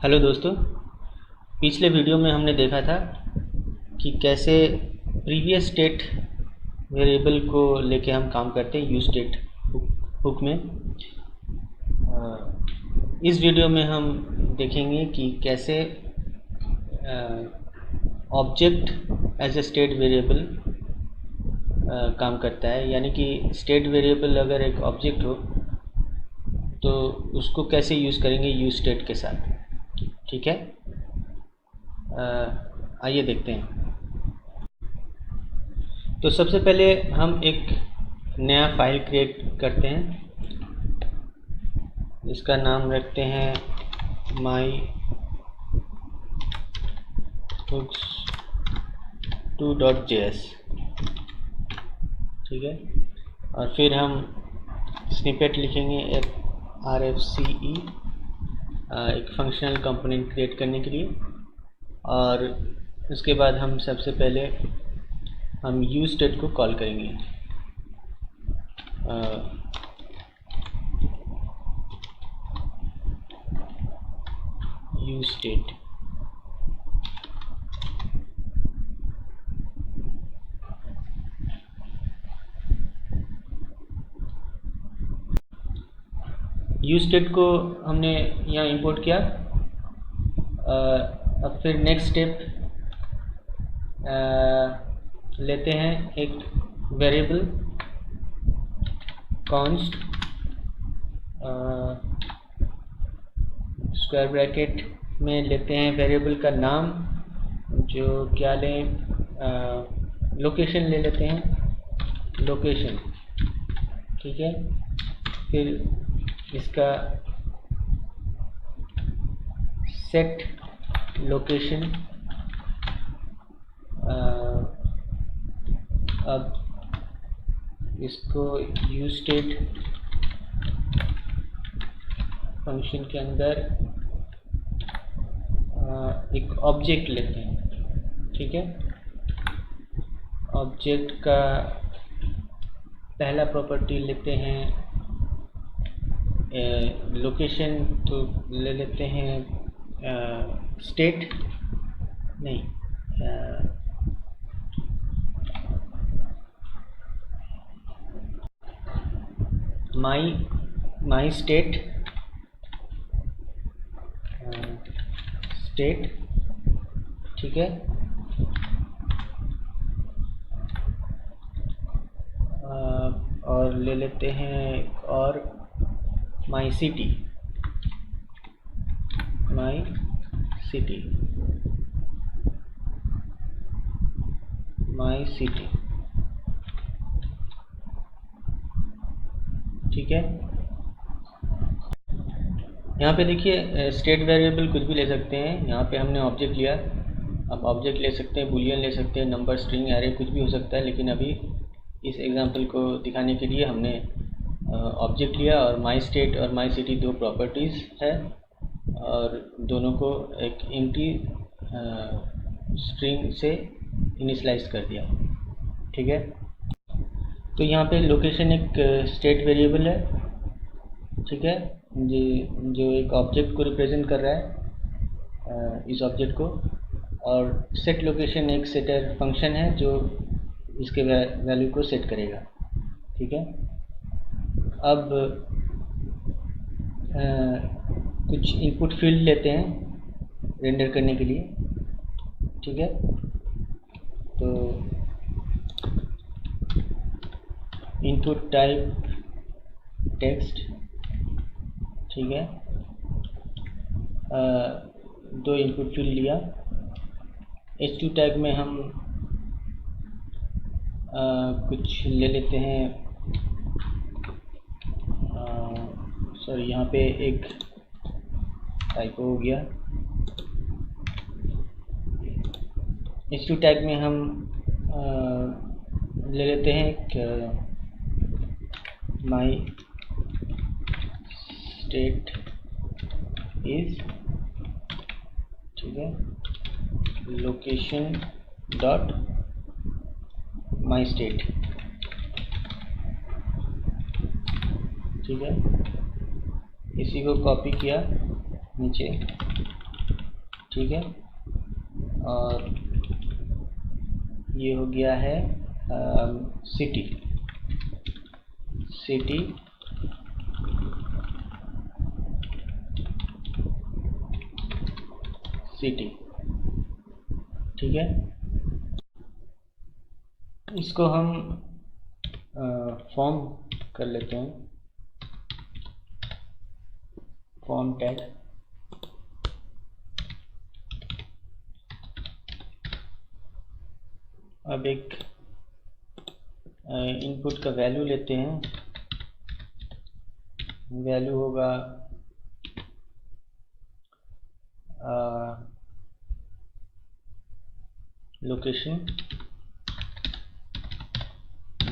Hello दोस्तों, पिछले video में हमने देखा था कि कैसे प्रीवियस स्टेट वेरिएबल को लेके हम काम करते हैं यूज स्टेट हुक में। इस वीडियो में हम देखेंगे कि कैसे object as a state variable काम करता है। यानी कि स्टेट वेरिएबल अगर एक ऑब्जेक्ट हो तो उसको कैसे यूज़ करेंगे यूज स्टेट के साथ। ठीक है, आइए देखते हैं। तो सबसे पहले हम एक नया फाइल क्रिएट करते हैं, इसका नाम रखते हैं myhooks2.js। ठीक है, और फिर हम स्निपेट लिखेंगे एक RFCE, एक फंक्शनल कंपोनेंट क्रिएट करने के लिए। और उसके बाद हम सबसे पहले हम यूज स्टेट को कॉल करेंगे। यूज स्टेट यूज स्टेट को हमने यहाँ इंपोर्ट किया। अब फिर नेक्स्ट स्टेप लेते हैं एक वेरिएबल कॉन्स्ट स्क्वायर ब्रैकेट में लेते हैं वेरिएबल का नाम, जो क्या लें, लोकेशन ले लेते हैं, लोकेशन। ठीक है, फिर इसका सेट लोकेशन। अब इसको यूज स्टेट फंक्शन के अंदर एक ऑब्जेक्ट लेते हैं। ठीक है, ऑब्जेक्ट का पहला प्रॉपर्टी लेते हैं लोकेशन, तो ले लेते हैं स्टेट नहीं, माई स्टेट स्टेट। ठीक है, और ले लेते हैं और माई सिटी ठीक है, यहाँ पे देखिए स्टेट वेरिएबल कुछ भी ले सकते हैं। यहाँ पे हमने ऑब्जेक्ट लिया, अब ऑब्जेक्ट ले सकते हैं, बूलियन ले सकते हैं, नंबर, स्ट्रिंग, एरे, कुछ भी हो सकता है। लेकिन अभी इस एग्जांपल को दिखाने के लिए हमने ऑब्जेक्ट लिया। और माई स्टेट और माई सिटी दो प्रॉपर्टीज़ है, और दोनों को एक एम्प्टी स्ट्रिंग से इनिशियलाइज कर दिया। ठीक है, तो यहाँ पे लोकेशन एक स्टेट वेरिएबल है। ठीक है, जो एक ऑब्जेक्ट को रिप्रेजेंट कर रहा है, इस ऑब्जेक्ट को। और सेट लोकेशन एक सेटर फंक्शन है जो इसके वैल्यू को सेट करेगा। ठीक है, अब कुछ इनपुट फील्ड लेते हैं रेंडर करने के लिए। ठीक है, तो इनपुट टाइप टेक्स्ट। ठीक है, दो इनपुट फील्ड लिया। h2 टैग में हम कुछ ले लेते हैं, सॉरी यहाँ पे एक टाइपो हो गया। h2 टैग में हम ले लेते हैं एक माई स्टेट इज, ठीक है, लोकेशन डॉट माई स्टेट। ठीक है, इसी को कॉपी किया नीचे, ठीक है। और ये हो गया है सिटी, सिटी सिटी, ठीक है। इसको हम फॉर्म कर लेते हैं, फॉर्म टैग। अब एक इनपुट का वैल्यू लेते हैं, वैल्यू होगा लोकेशन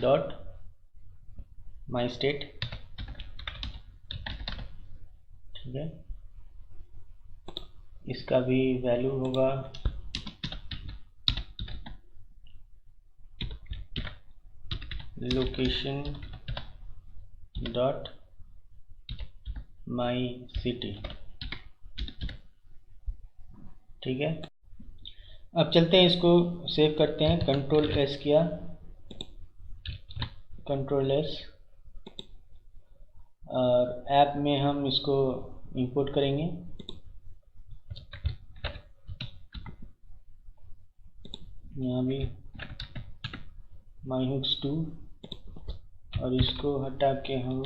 डॉट माई स्टेट, ठीक है। इसका भी वैल्यू होगा लोकेशन डॉट माई सिटी, ठीक है। अब चलते हैं, इसको सेव करते हैं। कंट्रोल एस किया, कंट्रोल एस, और ऐप में हम इसको इंपोर्ट करेंगे। यहाँ भी माई हुक्स 2, और इसको हटा के हम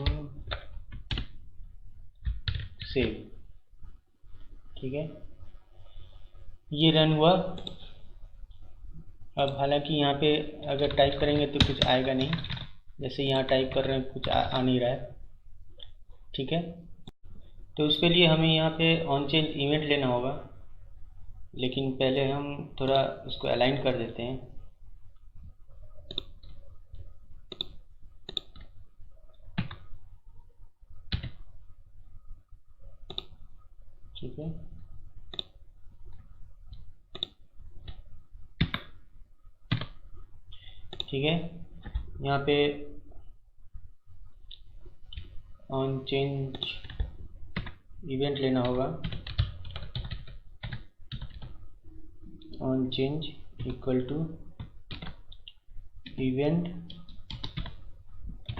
सेव, ठीक है। ये रन हुआ। अब हालांकि यहाँ पे अगर टाइप करेंगे तो कुछ आएगा नहीं, जैसे यहाँ टाइप कर रहे हैं कुछ आ नहीं रहा है, ठीक है। तो उसके लिए हमें यहाँ पे ऑन चेंज इवेंट लेना होगा, लेकिन पहले हम थोड़ा उसको अलाइन कर देते हैं। ठीक है, ठीक है। यहाँ पे ऑन चेंज इवेंट लेना होगा, on change equal to event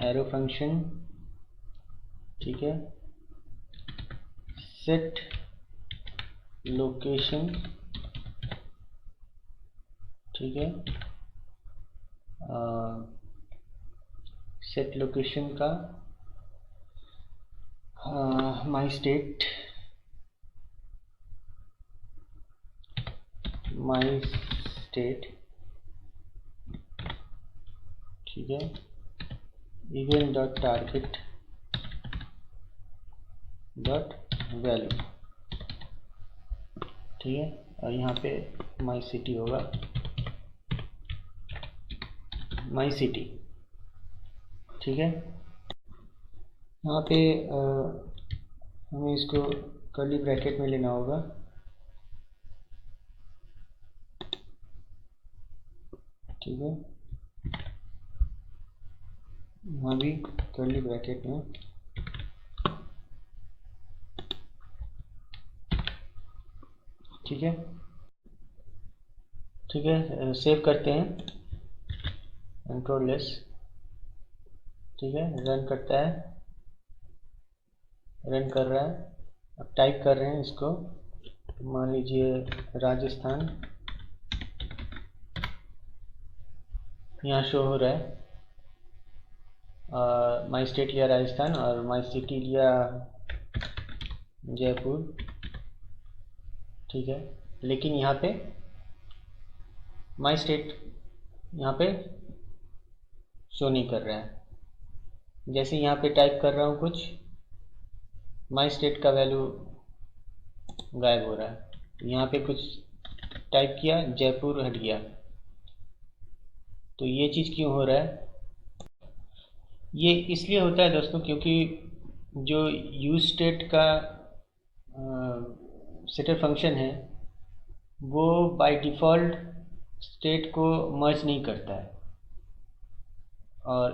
arrow function, ठीक है, सेट लोकेशन, ठीक है, सेट लोकेशन का माई स्टेट, माई स्टेट, ठीक है, event dot target dot value, ठीक है। और यहाँ पे माई सिटी होगा, माई सिटी, ठीक है। यहाँ पे हमें इसको कर्ली ब्रैकेट में लेना होगा, ठीक है। यहाँ भी कर्ली ब्रैकेट में, ठीक है, ठीक है। सेव करते हैं, कंट्रोल एस, ठीक है। रन करता है, रन कर रहा है। अब टाइप कर रहे हैं इसको, मान लीजिए राजस्थान, यहाँ शो हो रहा है। माई स्टेट लिया राजस्थान और माई सिटी लिया जयपुर, ठीक है। लेकिन यहाँ पे माई स्टेट यहाँ पे शो नहीं कर रहा है। जैसे यहाँ पे टाइप कर रहा हूँ कुछ, माई स्टेट का वैल्यू गायब हो रहा है। यहाँ पे कुछ टाइप किया, जयपुर हट गया। तो ये चीज़ क्यों हो रहा है? ये इसलिए होता है दोस्तों, क्योंकि जो यूज स्टेट का सेटर फंक्शन है वो बाय डिफ़ॉल्ट स्टेट को मर्ज नहीं करता है, और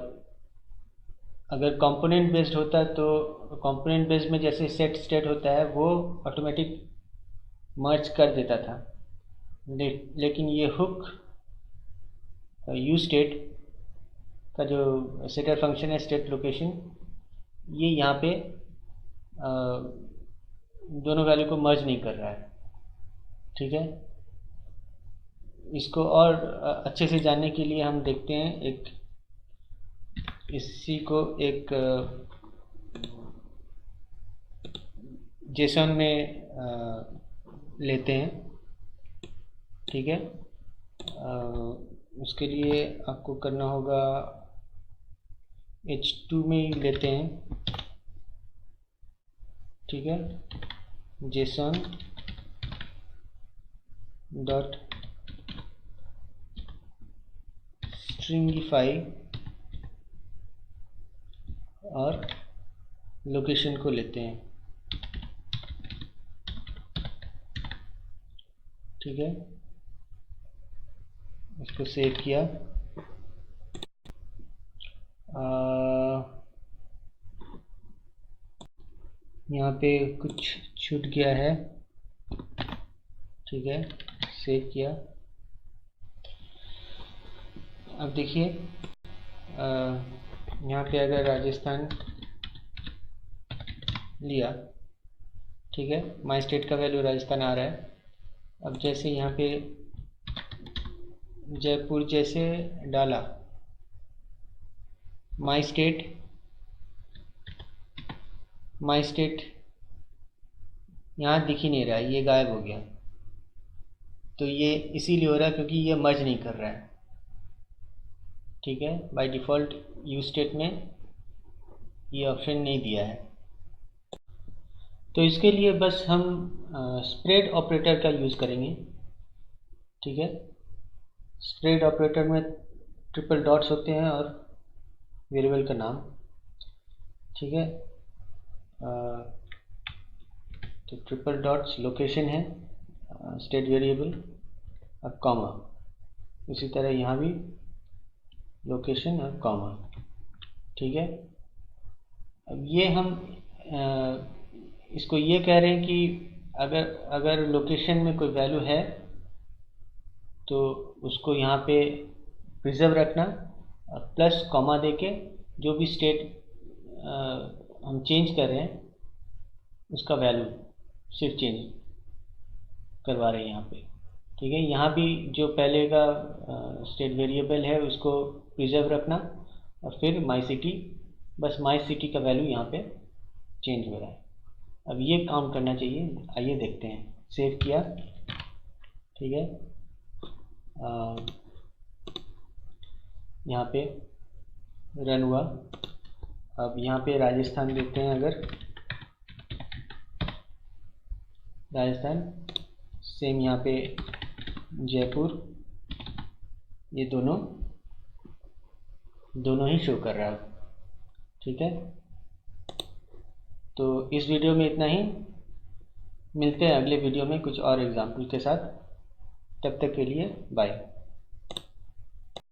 अगर कंपोनेंट बेस्ड होता है तो कंपोनेंट बेस्ड में जैसे सेट स्टेट होता है वो ऑटोमेटिक मर्ज कर देता था, लेकिन ये हुक यू स्टेट का जो सेटर फंक्शन है स्टेट लोकेशन, ये यहाँ पे दोनों वैल्यू को मर्ज नहीं कर रहा है। ठीक है, इसको और अच्छे से जानने के लिए हम देखते हैं, इसी को एक जेसन में लेते हैं। ठीक है, उसके लिए आपको करना होगा H2 में ही लेते हैं। ठीक है, जेसन डॉट स्ट्रिंगिफाई और लोकेशन को लेते हैं। ठीक है, इसको सेव किया। यहाँ पे कुछ छूट गया है। ठीक है, सेव किया। अब देखिए, यहाँ पे अगर राजस्थान लिया, ठीक है, माई स्टेट का वैल्यू राजस्थान आ रहा है। अब जैसे यहाँ पे जयपुर जैसे डाला, माई स्टेट यहाँ दिख ही नहीं रहा है, ये गायब हो गया। तो ये इसीलिए हो रहा है क्योंकि ये मर्ज नहीं कर रहा है। ठीक है, बाय डिफ़ॉल्ट यू स्टेट में ये ऑप्शन नहीं दिया है। तो इसके लिए बस हम स्प्रेड ऑपरेटर का यूज़ करेंगे। ठीक है, स्प्रेड ऑपरेटर में ट्रिपल डॉट्स होते हैं और वेरिएबल का नाम। ठीक है, तो ट्रिपल डॉट्स लोकेशन है, स्टेट वेरिएबल और कॉमा। इसी तरह यहाँ भी लोकेशन और कॉमा। ठीक है, अब ये हम इसको ये कह रहे हैं कि अगर लोकेशन में कोई वैल्यू है तो उसको यहाँ पे प्रिजर्व रखना और प्लस कॉमा देके जो भी स्टेट हम चेंज कर रहे हैं उसका वैल्यू सिर्फ चेंज करवा रहे हैं यहाँ पे। ठीक है, यहाँ भी जो पहले का स्टेट वेरिएबल है उसको प्रिजर्व रखना और फिर माई सिटी, बस माई सिटी का वैल्यू यहाँ पे चेंज हो रहा है। अब ये काम करना चाहिए, आइए देखते हैं। सेव किया। ठीक है, यहाँ पे रन हुआ। अब यहाँ पे राजस्थान देखते हैं, अगर राजस्थान सेम यहाँ पे जयपुर, ये दोनों ही शो कर रहा है। ठीक है, तो इस वीडियो में इतना ही। मिलते हैं अगले वीडियो में कुछ और एग्जाम्पल के साथ। तब तक के लिए बाय।